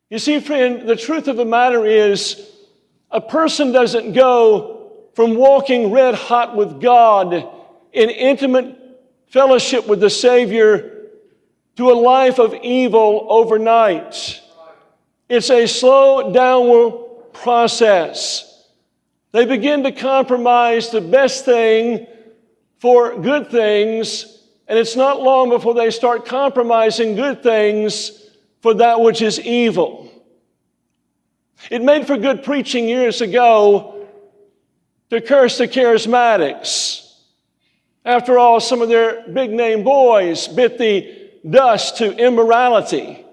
You see, friend, the truth of the matter is a person doesn't go from walking red hot with God in intimate fellowship with the Savior to a life of evil overnight. It's a slow downward process. They begin to compromise the best thing for good things, and it's not long before they start compromising good things for that which is evil. It made for good preaching years ago to curse the charismatics. After all, some of their big-name boys bit the dust to immorality.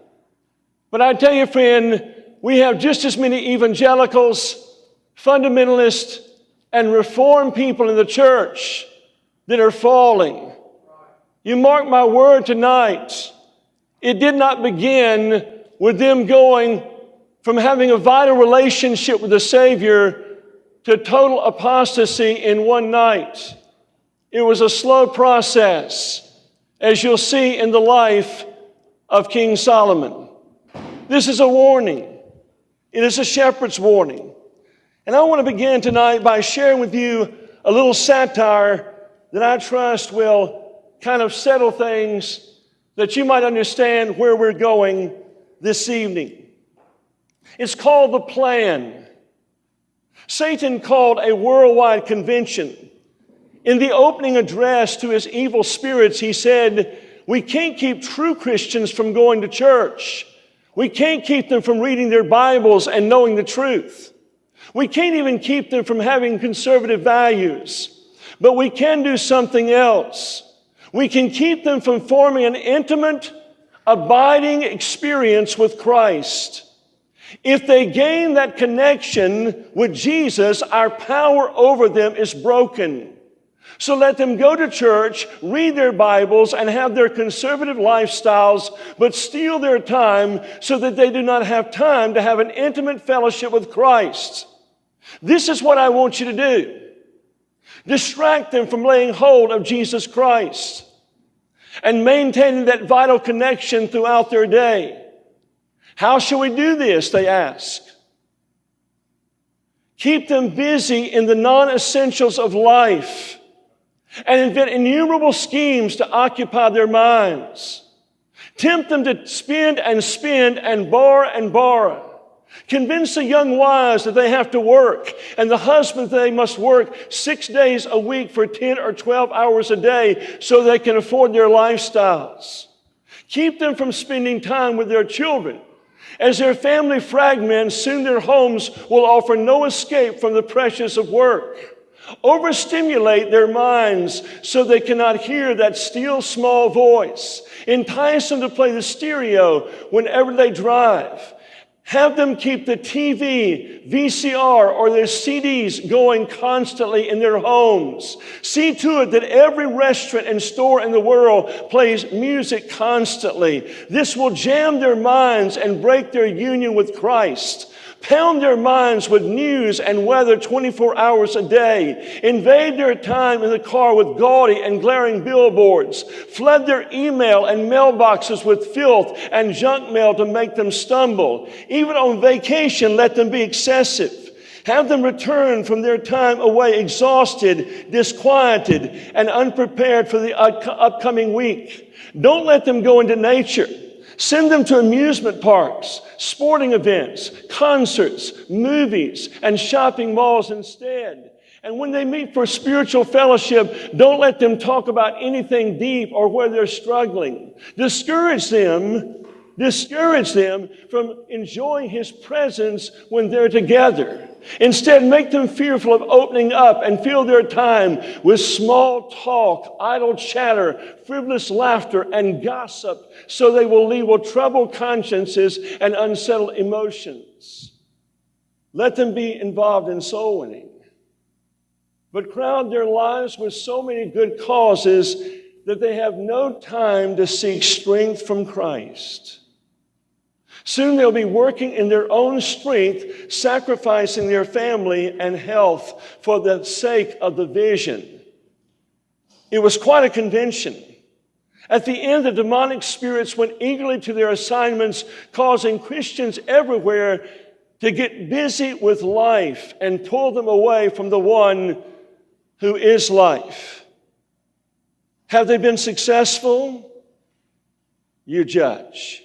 But I tell you, friend, we have just as many evangelicals, fundamentalists, and reformed people in the church that are falling. You mark my word tonight, it did not begin with them going from having a vital relationship with the Savior to total apostasy in one night. It was a slow process, as you'll see in the life of King Solomon. This is a warning. It is a shepherd's warning. And I want to begin tonight by sharing with you a little satire that I trust will kind of settle things that you might understand where we're going this evening. It's called The Plan. Satan called a worldwide convention. In the opening address to his evil spirits, he said, we can't keep true Christians from going to church. We can't keep them from reading their Bibles and knowing the truth. We can't even keep them from having conservative values. But we can do something else. We can keep them from forming an intimate, abiding experience with Christ. If they gain that connection with Jesus, our power over them is broken. So let them go to church, read their Bibles, and have their conservative lifestyles, but steal their time so that they do not have time to have an intimate fellowship with Christ. This is what I want you to do. Distract them from laying hold of Jesus Christ and maintaining that vital connection throughout their day. How shall we do this, they ask. Keep them busy in the non-essentials of life and invent innumerable schemes to occupy their minds. Tempt them to spend and borrow. Convince the young wives that they have to work and the husbands that they must work 6 days a week for 10 or 12 hours a day so they can afford their lifestyles. Keep them from spending time with their children. As their family fragments, soon their homes will offer no escape from the pressures of work. Overstimulate their minds so they cannot hear that still small voice. Entice them to play the stereo whenever they drive. Have them keep the TV, VCR, or their CDs going constantly in their homes. See to it that every restaurant and store in the world plays music constantly. This will jam their minds and break their union with Christ. Pound their minds with news and weather 24 hours a day. Invade their time in the car with gaudy and glaring billboards. Flood their email and mailboxes with filth and junk mail to make them stumble. Even on vacation, let them be excessive. Have them return from their time away exhausted, disquieted, and unprepared for the upcoming week. Don't let them go into nature. Send them to amusement parks, sporting events, concerts, movies, and shopping malls instead. And when they meet for spiritual fellowship, don't let them talk about anything deep or where they're struggling. Discourage them from enjoying His presence when they're together. Instead, make them fearful of opening up and fill their time with small talk, idle chatter, frivolous laughter, and gossip, so they will leave with troubled consciences and unsettled emotions. Let them be involved in soul winning, but crowd their lives with so many good causes that they have no time to seek strength from Christ. Soon they'll be working in their own strength, sacrificing their family and health for the sake of the vision. It was quite a convention. At the end, the demonic spirits went eagerly to their assignments, causing Christians everywhere to get busy with life and pull them away from the one who is life. Have they been successful? You judge.